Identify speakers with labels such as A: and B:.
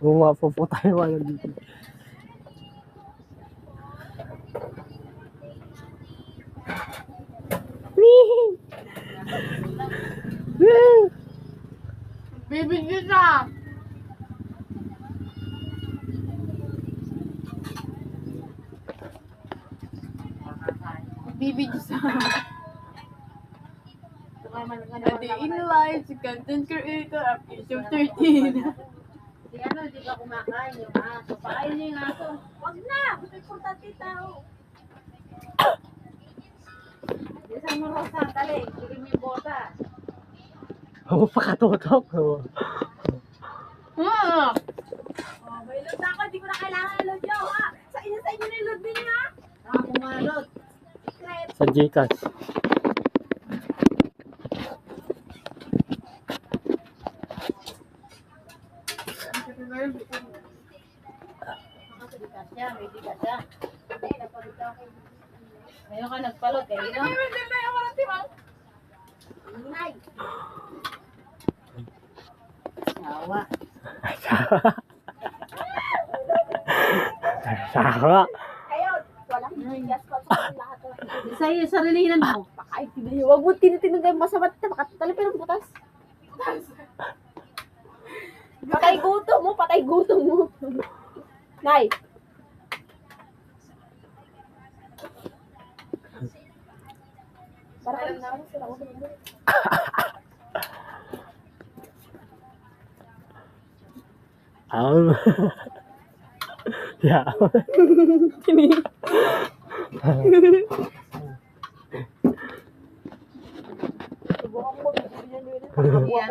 A: Gumapo po tayo wala dito.
B: Bibigyan na! Bibigyan sa... A day in life, si content creator, episode 13.
C: Si ano, di ba kumakain yung aso? Pakain niyo yung aso. Wag na! Gusto yung importante tao. Diyan mo rosa, dali. Sige mo yung bota.
A: Ako pa katutok.
B: Ah!
C: Oh, may load na ako. Hindi ko na kailangan ng load nyo, ha? Sa inyo na yung load ninyo, ha? Kumalot. Secret.
A: Sa Gcash.
C: Ngayon ka nagpalot, eh, no? Nay! Sawa.
A: Sawa.
C: Kayo, walang gas pa sa lahat.
B: Sa'yo, sarilinan mo.
C: Pakain, huwag mo tinitinong kayo masama. Talipin ang butas. Patay gutom mo, patay gutom mo. Nay! Para kayo naman sila ko.
A: Yeah.
C: Subukan mo, bibigyan nyo rin.